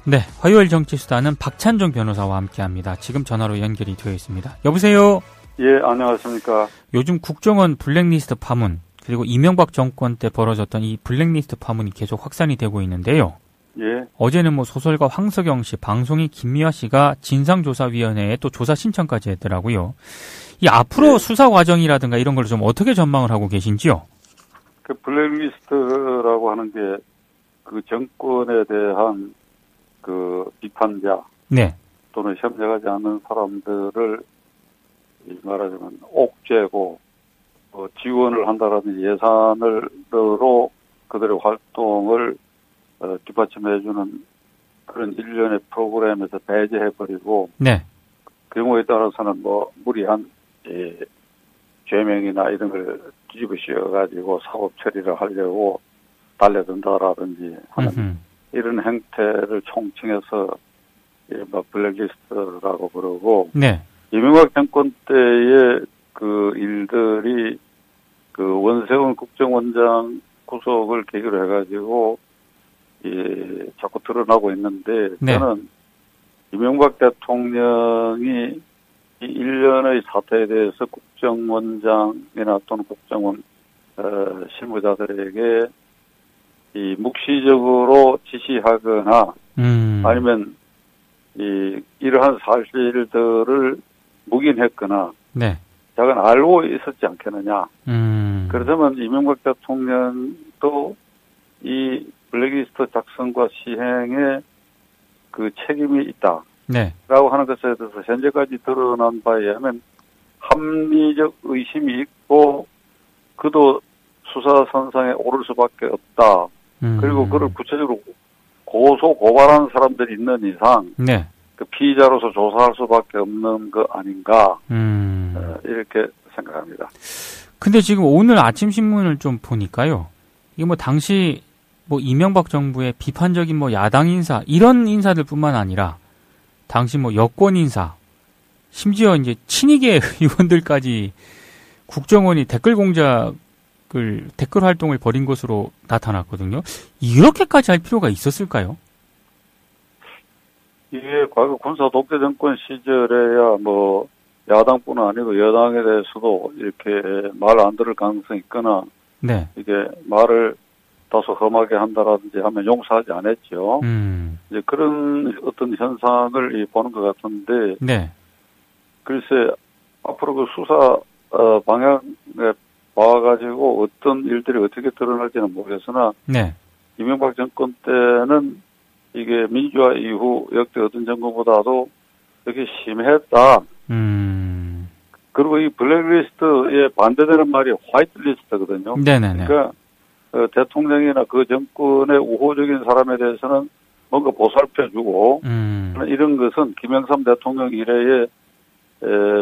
네, 화요일 정치수다는 박찬종 변호사와 함께합니다. 지금 전화로 연결이 되어 있습니다. 여보세요? 예, 안녕하십니까. 요즘 국정원 블랙리스트 파문, 그리고 이명박 정권 때 벌어졌던 이 블랙리스트 파문이 계속 확산이 되고 있는데요. 예. 어제는 소설가 황석영 씨, 방송인 김미화 씨가 진상조사위원회에 또 조사 신청까지 했더라고요. 이 앞으로 수사 과정이라든가 이런 걸 좀 어떻게 전망을 하고 계신지요? 그 블랙리스트라고 하는 게 그 정권에 대한 그 비판자, 네, 또는 협력하지 않는 사람들을 말하자면 옥죄고 지원을 한다라든지 예산으로 그들의 활동을 뒷받침해주는 그런 일련의 프로그램에서 배제해버리고, 네, 경우에 따라서는 무리한 죄명이나 이런 걸 뒤집어 씌워가지고 사법 처리를 하려고 달려든다라든지 하는 이런 행태를 총칭해서 블랙리스트라고 그러고, 네, 이명박 정권 때의 그 일들이 그 원세훈 국정원장 구속을 계기로 해가지고 자꾸 드러나고 있는데, 네. 저는 이명박 대통령이 이 일련의 사태에 대해서 국정원장이나 또는 국정원 실무자들에게 이 묵시적으로 지시하거나 아니면 이러한 사실들을 묵인했거나 네, 자기는 알고 있었지 않겠느냐. 그렇다면 이명박 대통령도 이 블랙리스트 작성과 시행에 그 책임이 있다. 네, 라고 하는 것에 대해서 현재까지 드러난 바에 의하면 합리적 의심이 있고 그도 수사선상에 오를 수밖에 없다. 그리고 그를 구체적으로 고발하는 사람들이 있는 이상 네, 그 피의자로서 조사할 수밖에 없는 거 아닌가 이렇게 생각합니다. 근데 지금 오늘 아침 신문을 좀 보니까요. 이게 당시 이명박 정부의 비판적인 야당 인사 이런 인사들뿐만 아니라 당시 여권 인사, 심지어 이제 친이계 의원들까지 국정원이 댓글 활동을 벌인 것으로 나타났거든요. 이렇게까지 할 필요가 있었을까요? 이게 과거 군사 독재 정권 시절에야 야당뿐 아니고 여당에 대해서도 이렇게 말 안 들을 가능성이 있거나, 네, 이게 말을 다소 험하게 한다라든지 하면 용서하지 않았죠. 이제 그런 어떤 현상을 보는 것 같은데, 네, 글쎄 앞으로 그 수사 방향에 봐가지고 어떤 일들이 어떻게 드러날지는 모르겠으나, 네, 이명박 정권 때는 이게 민주화 이후 역대 어떤 정권보다도 이렇게 심했다. 그리고 이 블랙리스트에 반대되는 말이 화이트리스트거든요. 네네네. 그러니까 대통령이나 그 정권의 우호적인 사람에 대해서는 뭔가 보살펴주고, 이런 것은 김영삼 대통령 이래에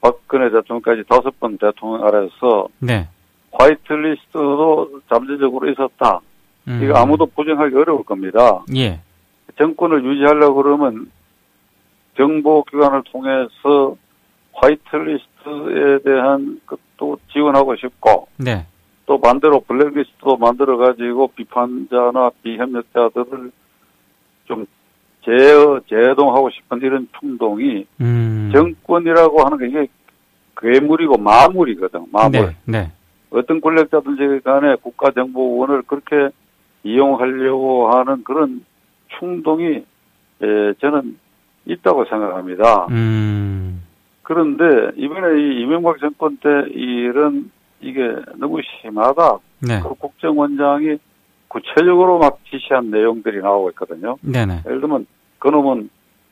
박근혜 대통령까지 5번 대통령 아래서 네, 화이트리스트도 잠재적으로 있었다. 이거 아무도 부정하기 어려울 겁니다. 예, 정권을 유지하려고 그러면 정보기관을 통해서 화이트리스트에 대한 것도 지원하고 싶고, 네, 또 반대로 블랙리스트도 만들어가지고 비판자나 비협력자들을 좀 제동하고 싶은 이런 충동이 정권이라고 하는 게 이게 괴물이고 마물이거든. 마물. 네, 네. 어떤 권력자든지 간에 국가정보원을 그렇게 이용하려고 하는 그런 충동이 저는 있다고 생각합니다. 그런데 이번에 이 이명박 정권 때 이게 너무 심하다. 네. 그 국정원장이 구체적으로 막 지시한 내용들이 나오고 있거든요. 네네. 예를 들면 그놈은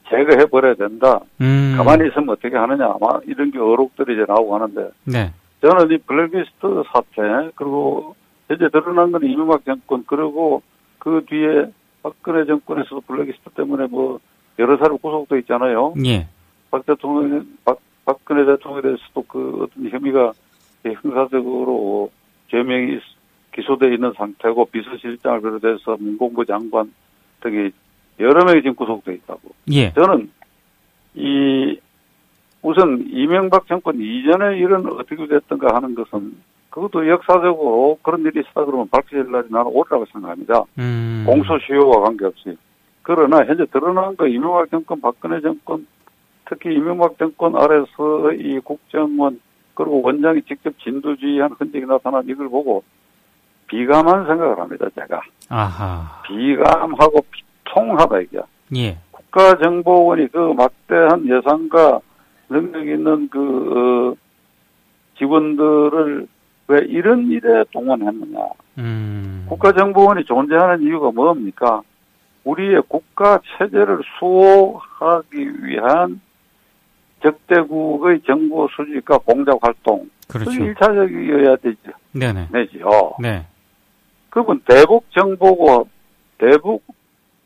제거해버려야 된다. 가만히 있으면 어떻게 하느냐. 아마 이런 게 어록들이 이제 나오고 하는데. 네. 저는 이 블랙리스트 사태, 그리고 현재 드러난 건 이명박 정권, 그리고 그 뒤에 박근혜 정권에서도 블랙리스트 때문에 여러 사람 구속도 있잖아요. 예. 박근혜 대통령에 대해서도 그 어떤 혐의가 형사적으로 죄명이 기소되어 있는 상태고, 비서실장을 비롯해서 문공부 장관 등이 여러 명이 지금 구속되어 있다고. 예. 저는 우선 이명박 정권 이전에 일은 어떻게 됐던가 하는 것은 그것도 역사적으로 그런 일이 있었다 그러면 밝혀질 날이 나는 오리라고 생각합니다. 공소시효와 관계없이. 그러나 현재 드러난 거 이명박 정권, 박근혜 정권, 특히 이명박 정권 아래서 이 국정원 그리고 원장이 직접 진두지휘한 흔적이 나타난 이걸 보고 비감한 생각을 합니다, 제가. 아하. 비감하고 비통하다, 이게. 예. 국가정보원이 그 막대한 예산과 능력 있는 직원들을 왜 이런 일에 동원했느냐. 국가정보원이 존재하는 이유가 뭡니까? 우리의 국가 체제를 수호하기 위한 적대국의 정보 수집과 공작 활동. 그렇죠. 그게 1차적이어야 되죠. 네네. 내지요. 네. 그건 대북 정보고 대북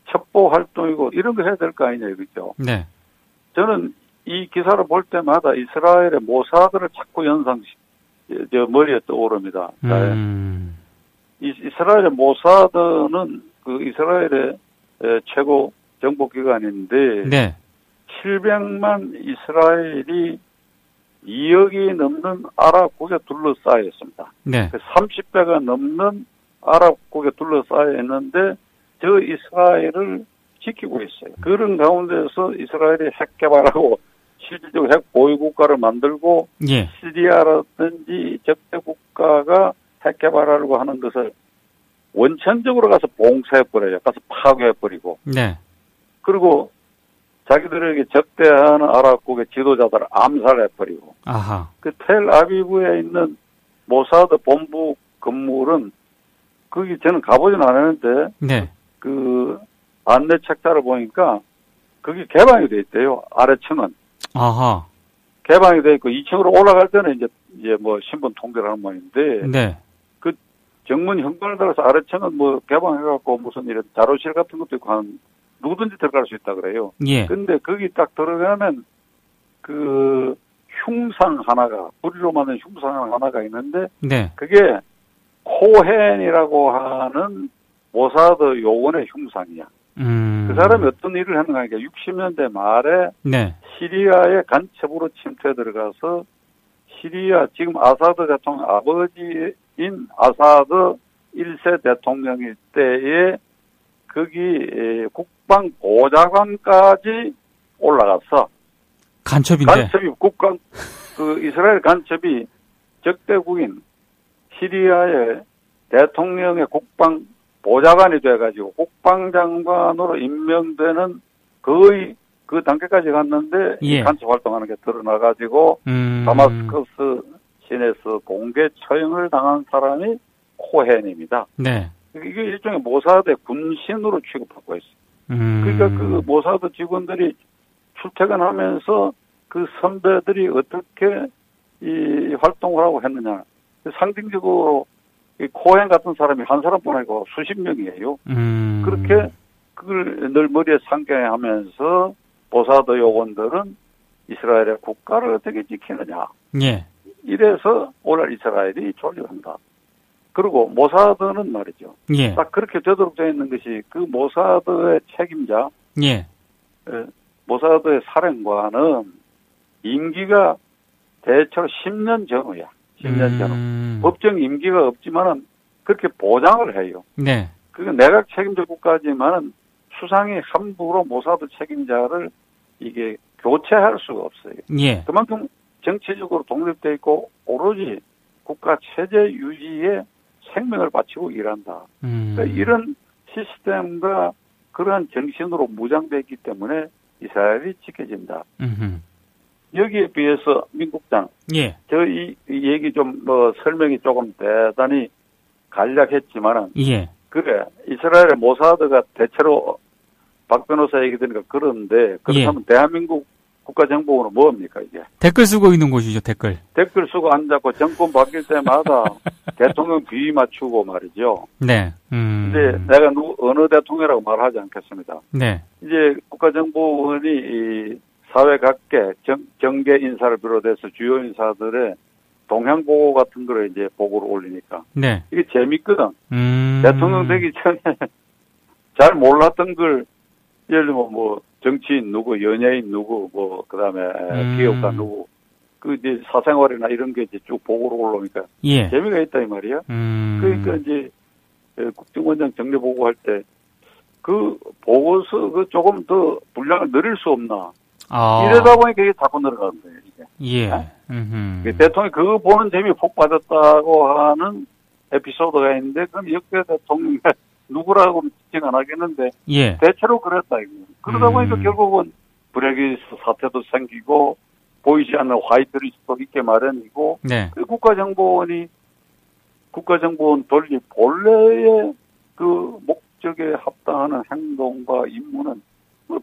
첩보 활동이고 이런 거 해야 될 거 아니냐 이거죠. 네. 저는 이 기사를 볼 때마다 이스라엘의 모사드를 자꾸 머리에 떠오릅니다. 이스라엘의 모사드는 그 이스라엘의 최고 정보기관인데 네. 700만 이스라엘이 2억이 넘는 아랍국에 둘러싸여 있습니다. 네. 30배가 넘는 아랍국에 둘러싸여 있는데 저 이스라엘을 지키고 있어요. 그런 가운데서 이스라엘이 핵 개발하고 실질적으로 핵 보유 국가를 만들고 예. 시리아라든지 적대 국가가 핵 개발하려고 하는 것을 원천적으로 가서 봉쇄해버려요. 가서 파괴해버리고. 네. 그리고 자기들에게 적대하는 아랍국의 지도자들을 암살해버리고. 아하. 그 텔아비브에 있는 모사드 본부 건물은 거기 저는 가보진 않았는데 네. 그 안내 책자를 보니까 그게 개방이 돼 있대요. 아래층은. 아하. 개방이 돼 있고 2층으로 올라갈 때는 이제 뭐 신분 통계를 하는 모양인데. 네. 그 정문 현관을 따라서 아래층은 뭐 개방해갖고 무슨 이런 자료실 같은 것도 있고 한 누구든지 들어갈 수 있다 그래요. 예. 근데 거기 딱 들어가면 그 흉상 하나가 뿌리로 만든 흉상 하나가 있는데. 네. 그게 코헨이라고 하는 모사드 요원의 흉상이야. 그 사람이 어떤 일을 했는가 하니까 60년대 말에 네. 시리아에 간첩으로 침투해 들어가서 시리아 지금 아사드 대통령 아버지인 아사드 1세 대통령일 때에 거기 국방 보좌관까지 올라갔어. 간첩인데. 간첩이 이스라엘 간첩이 적대국인 시리아의 대통령의 국방 보좌관이 돼가지고 국방장관으로 임명되는 거의 그 단계까지 갔는데 예. 간첩 활동하는 게 드러나가지고 다마스커스 시내에서 공개 처형을 당한 사람이 코헨입니다. 네. 이게 일종의 모사드의 군신으로 취급하고 있어요. 그러니까 그 모사드 직원들이 출퇴근하면서 그 선배들이 어떻게 이 활동을 하고 했느냐. 상징적으로 이 코헨 같은 사람이 한 사람뿐 아니고 수십 명이에요. 그렇게 그걸 늘 머리에 상기하면서 모사드 요원들은 이스라엘의 국가를 어떻게 지키느냐. 예. 이래서 오늘 이스라엘이 존립한다. 그리고 모사드는 말이죠. 예. 딱 그렇게 되도록 되어 있는 것이 그 모사드의 책임자, 예. 모사드의 사령관은 임기가 대체로 10년 전후야. 10년 전후. 법정 임기가 없지만은 그렇게 보장을 해요. 네. 그게 내각 책임자 국가지만은 수상이 함부로 모사드 책임자를 이게 교체할 수가 없어요. 예. 그만큼 정치적으로 독립돼 있고 오로지 국가 체제 유지에 생명을 바치고 일한다. 그러니까 이런 시스템과 그러한 정신으로 무장되어 있기 때문에 이스라엘이 지켜진다. 여기에 비해서 민국당, 예. 이 얘기 좀 설명이 조금 대단히 간략했지만은, 예. 그래 이스라엘의 모사드가 대체로 박 변호사 얘기 들으니까 그런데 그렇다면 예. 대한민국 국가정보원은 뭡니까 이게? 댓글 쓰고 있는 곳이죠. 댓글 쓰고 앉았고 정권 바뀔 때마다 대통령 비위 맞추고 말이죠. 네. 이제 내가 어느 대통령이라고 말하지 않겠습니다. 네. 이제 국가정보원이 이 사회 각계 정계 인사를 비롯해서 주요 인사들의 동향 보고 같은 거를 이제 보고를 올리니까. 네. 이게 재밌거든. 대통령 되기 전에 잘 몰랐던 걸 예를 들면 뭐 정치인 누구, 연예인 누구, 뭐 그다음에 기업가 누구, 그 이제 사생활이나 이런 게 이제 쭉 보고로 올라오니까 예. 재미가 있다 이 말이야. 그러니까 이제 국정원장 정례 보고할 때 그 보고서 그 조금 더 분량을 늘릴 수 없나. 이러다 보니까 이게 자꾸 늘어가는 거예요, 이게. 예. 대통령이 그거 보는 재미 푹 빠졌다고 하는 에피소드가 있는데, 그럼 역대 대통령이 누구라고 지칭 안 하겠는데, 예. 대체로 그랬다, 이거. 그러다 보니까 결국은 블랙리스트 사태도 생기고, 보이지 않는 화이트리스트도 있게 마련이고, 네. 그 국가정보원 돌리 본래의 그 목적에 합당하는 행동과 임무는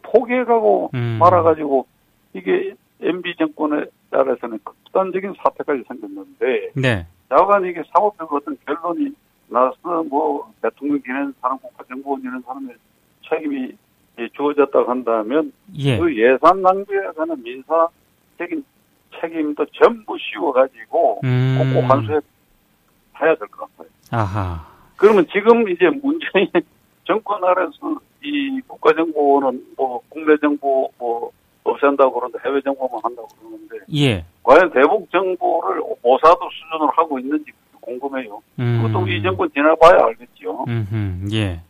포기해가고 말아가지고 이게 MB 정권에 따라서는 극단적인 사태까지 생겼는데, 네. 자관 이게 사법적 어떤 결론이 나서 뭐 대통령 지낸 사람, 국가정보원 지낸 사람의 책임이 주어졌다고 한다면 예. 그 예산 낭비에 관한 민사적인 책임도 전부 씌워가지고 꼭 환수해야 될 것 같아요. 아하. 그러면 지금 이제 문재인 정권 아래서 이 국가정보는 뭐 국내 정보 뭐 없앤다고 그러는데 해외 정보만 한다고 그러는데 예. 과연 대북 정보를 모사도 수준으로 하고 있는지 궁금해요. 그것도 이 정권 지나봐야 알겠죠. 예.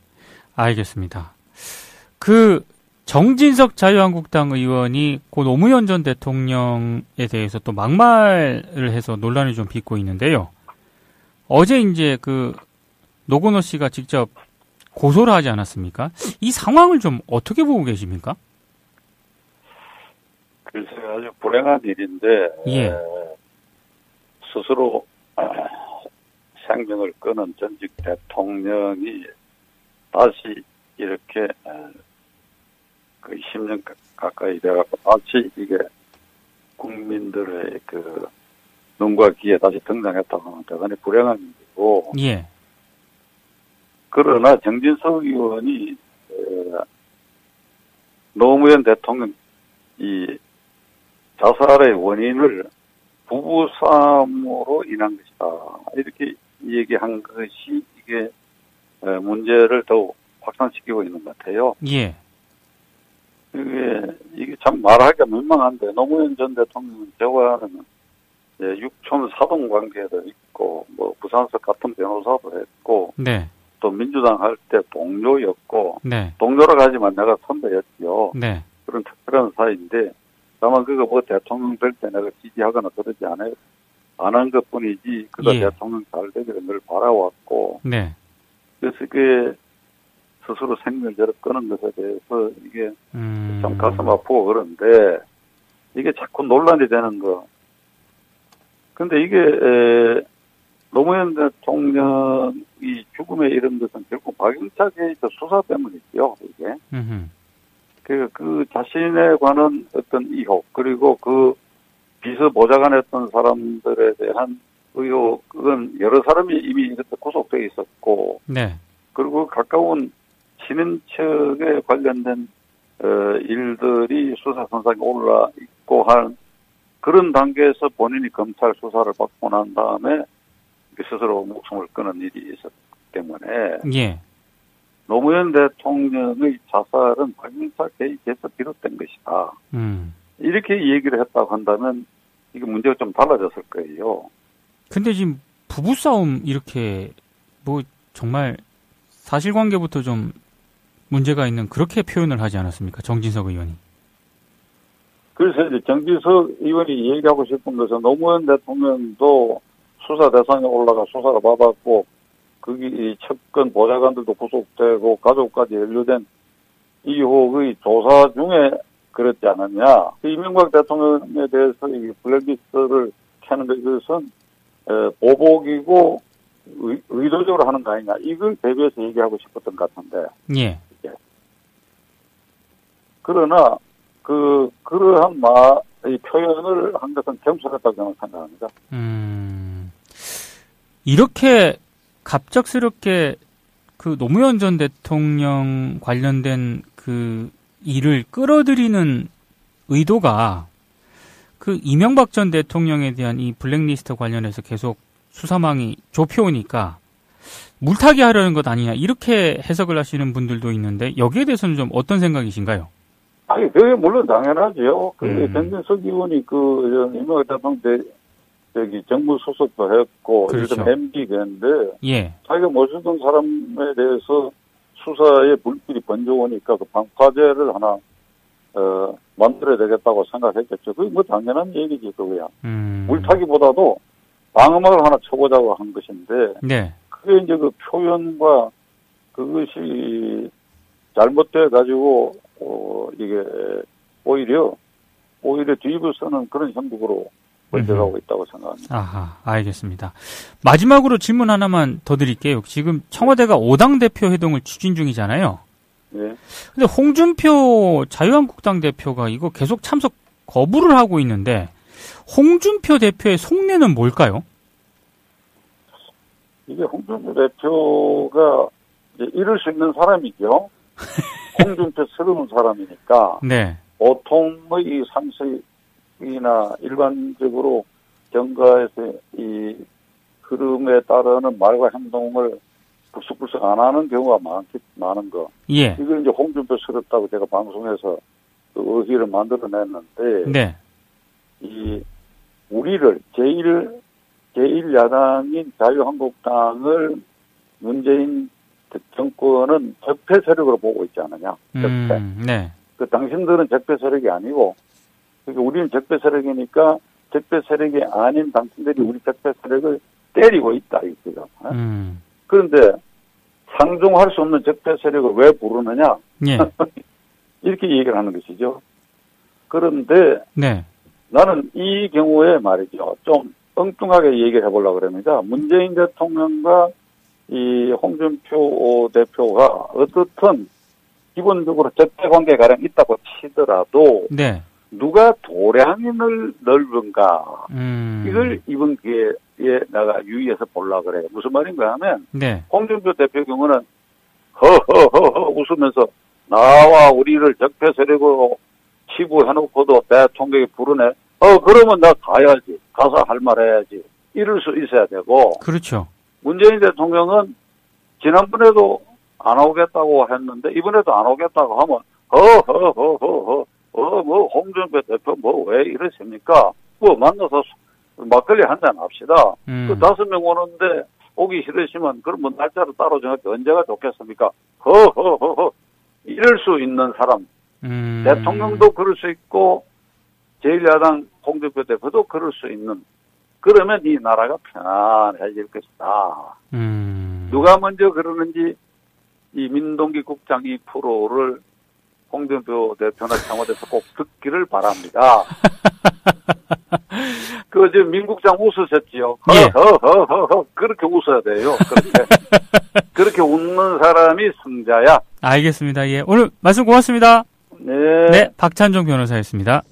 알겠습니다. 그 정진석 자유한국당 의원이 고 노무현 전 대통령에 대해서 또 막말을 해서 논란을 좀 빚고 있는데요. 어제 이제 그 노건호 씨가 직접 고소를 하지 않았습니까? 이 상황을 좀 어떻게 보고 계십니까? 글쎄 아주 불행한 일인데 예. 스스로 생명을 끊은 전직 대통령이 다시 이렇게 그 10년 가까이 돼갖고 다시 이게 국민들의 그 눈과 귀에 다시 등장했다고 하면 대단히 불행한 일이고. 예. 그러나 정진석 의원이 노무현 대통령 이 자살의 원인을 부부싸움으로 인한 것이다. 이렇게 얘기한 것이 이게 문제를 더욱 확산시키고 있는 것 같아요. 예. 이게 참 말하기가 민망한데 노무현 전 대통령은 저와는 육촌 사돈 관계도 있고 뭐 부산서 같은 변호사도 했고 네. 또 민주당 할 때 동료였고 네. 동료라고 하지만 내가 선배였죠. 네. 그런 특별한 사이인데 다만 그거 뭐 대통령 될 때 내가 지지하거나 그러지 않아요. 안 한 것뿐이지 그가 예. 대통령 잘 되기를 늘 바라왔고 네. 그래서 그게 스스로 생명을 저렇게 끊은 것에 대해서 이게 참 가슴 아프고 그런데 이게 자꾸 논란이 되는 거. 근데 이게 노무현 대통령이 죽음에 이른 것은 결국 박영차 게이트 수사 때문이죠. 이게. 그 자신에 관한 어떤 의혹 그리고 그 비서 보좌관했던 사람들에 대한 의혹은 여러 사람이 이미 이렇게 구속돼 있었고, 네. 그리고 가까운 친인척에 관련된 일들이 수사 선상에 올라 있고 한 그런 단계에서 본인이 검찰 수사를 받고 난 다음에 스스로 목숨을 끊은 일이 있었기 때문에 예. 노무현 대통령의 자살은 박영차 게이트에서 비롯된 것이다. 이렇게 얘기를 했다고 한다면 이게 문제가 좀 달라졌을 거예요. 근데 지금 부부싸움 이렇게 뭐 정말 사실관계부터 좀 문제가 있는 그렇게 표현을 하지 않았습니까? 정진석 의원이. 그래서 이제 정진석 의원이 얘기하고 싶은 것은 노무현 대통령도 수사 대상에 올라가 수사를 받았고 거기 측근 보좌관들도 구속되고 가족까지 연루된 의혹의 조사 중에 그랬지 않았냐. 이명박 대통령에 대해서 이 블랙리스트를 캐는 것은 보복이고 의도적으로 하는 거 아니냐. 이걸 대비해서 얘기하고 싶었던 것 같은데. 예. 그러나 그러한 이 표현을 한 것은 겸손했다고 저는 생각합니다. 이렇게 갑작스럽게 그 노무현 전 대통령 관련된 그 일을 끌어들이는 의도가 그 이명박 전 대통령에 대한 이 블랙리스트 관련해서 계속 수사망이 좁혀오니까 물타기 하려는 것 아니냐 이렇게 해석을 하시는 분들도 있는데 여기에 대해서는 좀 어떤 생각이신가요? 아니, 그게 물론 당연하죠. 정진석 의원이 이명박 대통령 정무 수석도 했고, 그렇죠. MB인데, 예. 자기가 모시던 사람에 대해서 수사에 물길이 번져오니까 그 방파제를 하나 만들어야 되겠다고 생각했겠죠. 그게 뭐 당연한 얘기지 그거야. 물타기보다도 방어막을 하나 쳐보자고 한 것인데 네. 그게 이제 그 표현과 그것이 잘못돼 가지고 이게 오히려 뒤집어 쓰는 그런 형국으로 번져가고 있다고 생각합니다. 아하, 알겠습니다. 마지막으로 질문 하나만 더 드릴게요. 지금 청와대가 5당 대표 회동을 추진 중이잖아요. 네. 근데 홍준표 자유한국당 대표가 이거 계속 참석 거부를 하고 있는데 홍준표 대표의 속내는 뭘까요? 이게 홍준표 대표가 이제 이럴 수 있는 사람이죠. 홍준표스러운 사람이니까. 네. 보통의 상식이나 일반적으로 정가에서 이 흐름에 따르는 말과 행동을 불쑥불쑥 안 하는 경우가 많은 거. 예. 이걸 이제 홍준표스럽다고 제가 방송에서 그 의의를 만들어냈는데. 네. 이 우리를 제1야당인 자유한국당을 문재인 정권은 적폐 세력으로 보고 있지 않느냐. 적폐. 네. 그 당신들은 적폐 세력이 아니고, 그러니까 우리는 적폐 세력이니까 적폐 세력이 아닌 당신들이 우리 적폐 세력을 때리고 있다 이거죠. 그런데 상종할 수 없는 적폐 세력을 왜 부르느냐? 예. 이렇게 얘기를 하는 것이죠. 그런데 네. 나는 이 경우에 말이죠. 좀 엉뚱하게 얘기를 해보려고 그럽니다. 문재인 대통령과 이 홍준표 대표가 어떻든 기본적으로 적대 관계가 가령 있다고 치더라도 네. 누가 도량이 넓은가 이걸 이번 기회에 내가 유의해서 보려고 그래요. 무슨 말인가 하면 네. 홍준표 대표 경우는 허허허허 웃으면서 나와 우리를 적폐 세력으로 치부해놓고도 대통령이 부르네. 그러면 나 가야지. 가서 할 말 해야지. 이럴 수 있어야 되고. 그렇죠. 문재인 대통령은 지난번에도 안 오겠다고 했는데 이번에도 안 오겠다고 하면 뭐 홍준표 대표 뭐 왜 이러십니까? 뭐 만나서 막걸리 한잔 합시다. 그 5명 오는데 오기 싫으시면 그럼 뭐 날짜를 따로 정할게 언제가 좋겠습니까? 이럴 수 있는 사람. 대통령도 그럴 수 있고 제1야당 홍준표 대표도 그럴 수 있는. 그러면 이 나라가 편안해질 것이다. 누가 먼저 그러는지 이 민동기 국장 이 프로를 홍준표 대표나 청와대에서 꼭 듣기를 바랍니다. 지금 민국장 웃으셨지요? 예. 그렇게 웃어야 돼요. 그렇게 웃는 사람이 승자야. 알겠습니다. 예. 오늘 말씀 고맙습니다. 네. 네, 박찬종 변호사였습니다.